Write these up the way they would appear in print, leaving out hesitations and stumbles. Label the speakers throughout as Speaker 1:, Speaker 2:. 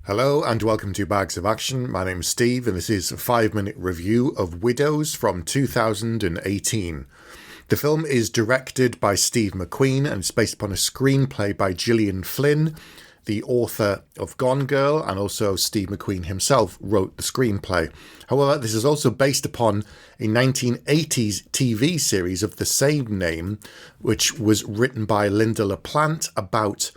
Speaker 1: Hello and welcome to Bags of Action. My name's Steve and this is a 5-minute review of Widows from 2018. The film is directed by Steve McQueen and it's based upon a screenplay by Gillian Flynn, the author of Gone Girl, and also Steve McQueen himself wrote the screenplay. However, this is also based upon a 1980s TV series of the same name, which was written by Linda LaPlante about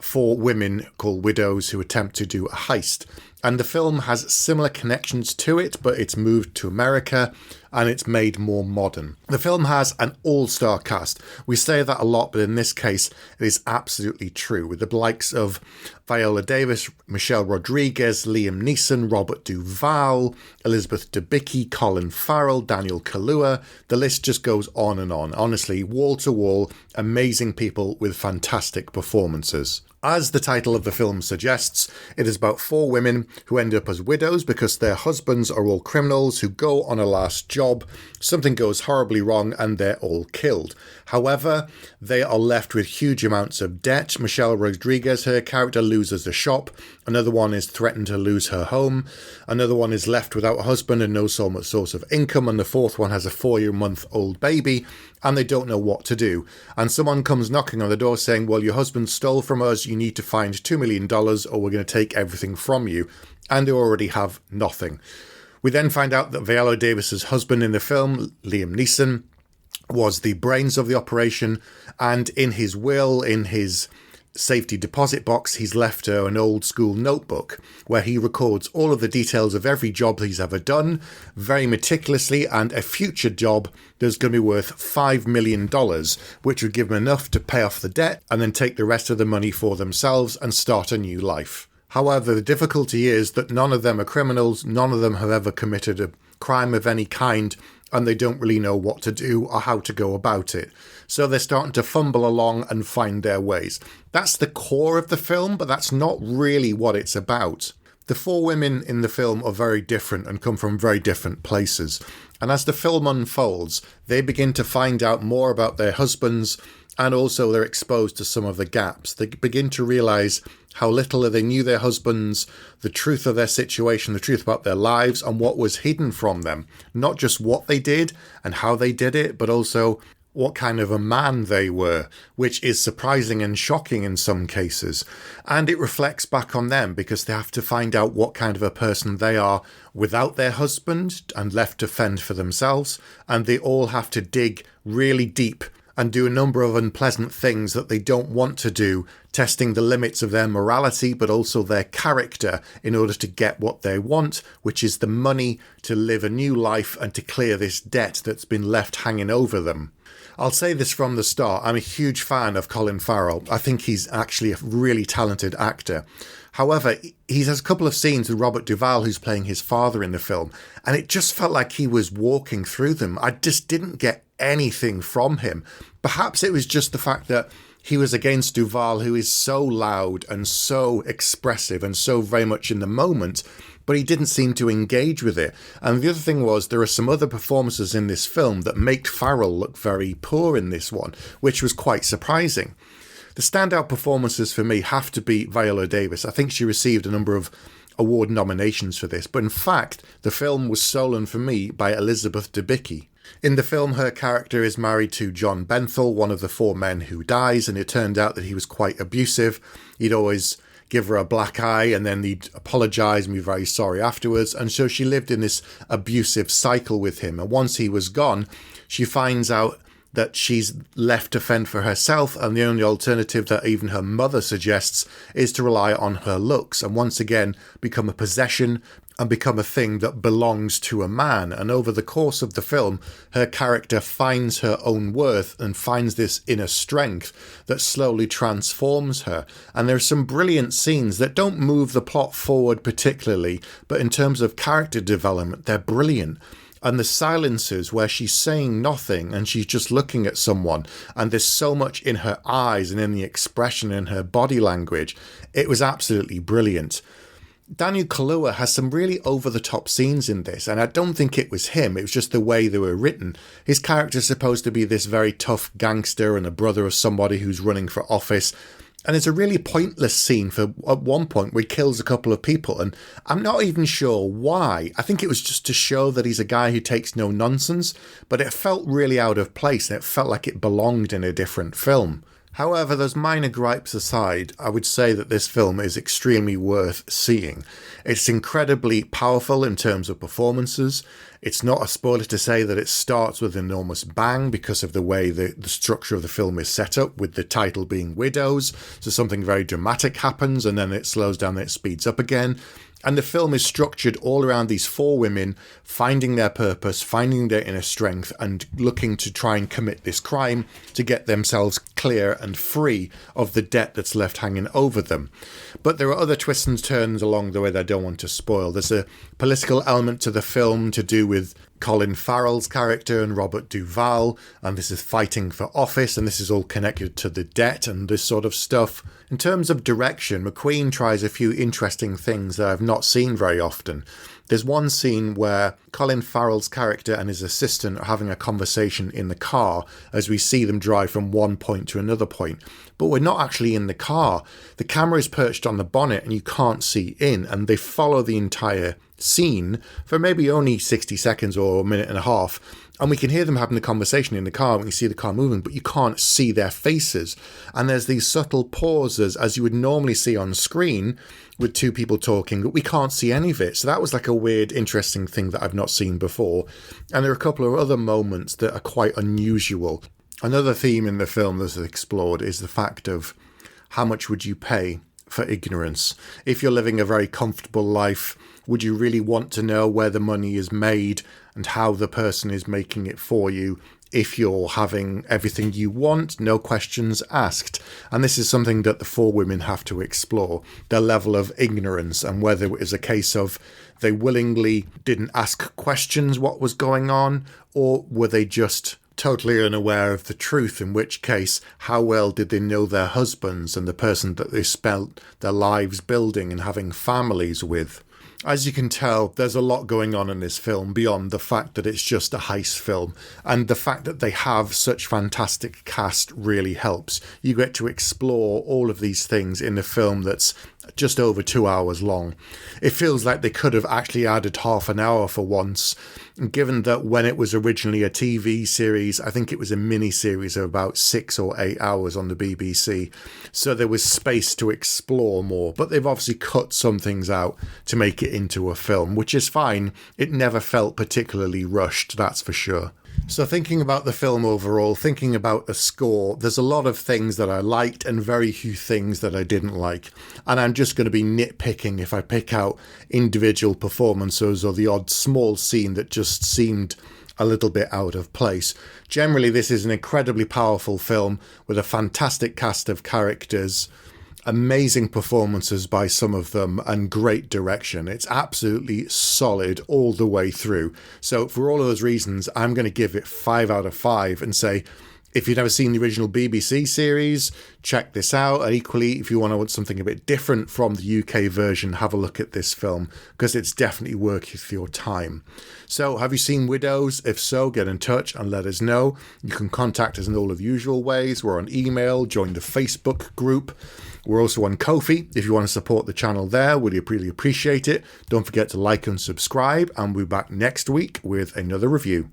Speaker 1: 4 women called widows who attempt to do a heist. And the film has similar connections to it, but it's moved to America and it's made more modern. The film has an all-star cast. We say that a lot, but in this case, it is absolutely true. With the likes of Viola Davis, Michelle Rodriguez, Liam Neeson, Robert Duvall, Elizabeth Debicki, Colin Farrell, Daniel Kaluuya. The list just goes on and on. Honestly, wall to wall, amazing people with fantastic performances. As the title of the film suggests, it is about 4 women who end up as widows because their husbands are all criminals who go on a last job, something goes horribly wrong and they're all killed. However, they are left with huge amounts of debt. Michelle Rodriguez, her character, loses a shop. Another one is threatened to lose her home. Another one is left without a husband and no source of income. And the 4th one has a 4-month-old baby and they don't know what to do. And someone comes knocking on the door saying, well, your husband stole from us. You need to find $2 million or we're going to take everything from you. And they already have nothing. We then find out that Viola Davis's husband in the film, Liam Neeson, was the brains of the operation, and in his will, in his safety deposit box, he's left her an old school notebook where he records all of the details of every job he's ever done very meticulously, and a future job that's going to be worth $5 million, which would give them enough to pay off the debt and then take the rest of the money for themselves and start a new life. However, the difficulty is that none of them are criminals, none of them have ever committed a crime of any kind, and they don't really know what to do or how to go about it. So they're starting to fumble along and find their ways. That's the core of the film, but that's not really what it's about. The 4 women in the film are very different and come from very different places. And as the film unfolds, they begin to find out more about their husbands, and also they're exposed to some of the gaps. They begin to realise how little they knew their husbands, the truth of their situation, the truth about their lives, and what was hidden from them. Not just what they did and how they did it, but also what kind of a man they were, which is surprising and shocking in some cases. And it reflects back on them because they have to find out what kind of a person they are without their husband and left to fend for themselves. And they all have to dig really deep and do a number of unpleasant things that they don't want to do, testing the limits of their morality, but also their character in order to get what they want, which is the money to live a new life and to clear this debt that's been left hanging over them. I'll say this from the start, I'm a huge fan of Colin Farrell. I think he's actually a really talented actor. However, he has a couple of scenes with Robert Duvall, who's playing his father in the film, and it just felt like he was walking through them. I just didn't get anything from him. Perhaps it was just the fact that he was against Duvall, who is so loud and so expressive and so very much in the moment, but he didn't seem to engage with it. And the other thing was, there are some other performances in this film that make Farrell look very poor in this one, which was quite surprising. The standout performances for me have to be Viola Davis. I think she received a number of award nominations for this, but in fact, the film was stolen for me by Elizabeth Debicki. In the film, her character is married to John Bernthal, one of the 4 men who dies, and it turned out that he was quite abusive. He'd always give her a black eye and then he'd apologise and be very sorry afterwards. And so she lived in this abusive cycle with him. And once he was gone, she finds out that she's left to fend for herself, and the only alternative that even her mother suggests is to rely on her looks and once again become a possession and become a thing that belongs to a man. And over the course of the film, her character finds her own worth and finds this inner strength that slowly transforms her. And there are some brilliant scenes that don't move the plot forward particularly, but in terms of character development, they're brilliant. And the silences where she's saying nothing and she's just looking at someone, and there's so much in her eyes and in the expression in her body language. It was absolutely brilliant. Daniel Kaluuya has some really over-the-top scenes in this, and I don't think it was him, it was just the way they were written. His character's supposed to be this very tough gangster and a brother of somebody who's running for office, And it's a really pointless scene at one point where he kills a couple of people, and I'm not even sure why. I think it was just to show that he's a guy who takes no nonsense, but it felt really out of place and it felt like it belonged in a different film. However, those minor gripes aside, I would say that this film is extremely worth seeing. It's incredibly powerful in terms of performances. It's not a spoiler to say that it starts with an enormous bang because of the way the structure of the film is set up, with the title being Widows. So something very dramatic happens and then it slows down and it speeds up again. And the film is structured all around these four women finding their purpose, finding their inner strength, and looking to try and commit this crime to get themselves clear and free of the debt that's left hanging over them. But there are other twists and turns along the way that I don't want to spoil. There's a political element to the film to do with Colin Farrell's character and Robert Duvall, and this is fighting for office, and this is all connected to the debt and this sort of stuff. In terms of direction, McQueen tries a few interesting things that I've not seen very often. There's one scene where Colin Farrell's character and his assistant are having a conversation in the car as we see them drive from one point to another point. But we're not actually in the car. The camera is perched on the bonnet and you can't see in, and they follow the entire scene for maybe only 60 seconds or a minute and a half. And we can hear them having the conversation in the car when you see the car moving, but you can't see their faces. And there's these subtle pauses, as you would normally see on screen with two people talking, but we can't see any of it. So that was like a weird, interesting thing that I've not seen before. And there are a couple of other moments that are quite unusual. Another theme in the film that's explored is the fact of how much would you pay for ignorance? If you're living a very comfortable life, would you really want to know where the money is made and how the person is making it for you if you're having everything you want, no questions asked? And this is something that the four women have to explore, their level of ignorance, and whether it is a case of they willingly didn't ask questions what was going on, or were they just totally unaware of the truth, in which case, how well did they know their husbands and the person that they spent their lives building and having families with? As you can tell, there's a lot going on in this film beyond the fact that it's just a heist film, and the fact that they have such fantastic cast really helps. You get to explore all of these things in a film that's just over 2 hours long. It feels like they could have actually added half an hour for once, given that when it was originally a TV series, I think it was a mini-series of about 6 or 8 hours on the BBC, so there was space to explore more, but they've obviously cut some things out to make it into a film, which is fine. It never felt particularly rushed, that's for sure. So thinking about the film overall, thinking about the score, there's a lot of things that I liked and very few things that I didn't like. And I'm just going to be nitpicking if I pick out individual performances or the odd small scene that just seemed a little bit out of place. Generally, this is an incredibly powerful film with a fantastic cast of characters, amazing performances by some of them, and great direction. It's absolutely solid all the way through. So for all of those reasons, I'm going to give it 5 out of 5 and say, if you've never seen the original BBC series, check this out. And equally, if you want something a bit different from the UK version, have a look at this film, because it's definitely worth your time. So have you seen Widows? If so, get in touch and let us know. You can contact us in all of the usual ways. We're on email, join the Facebook group. We're also on Ko-fi. If you want to support the channel there, we'd really appreciate it. Don't forget to like and subscribe, and we'll be back next week with another review.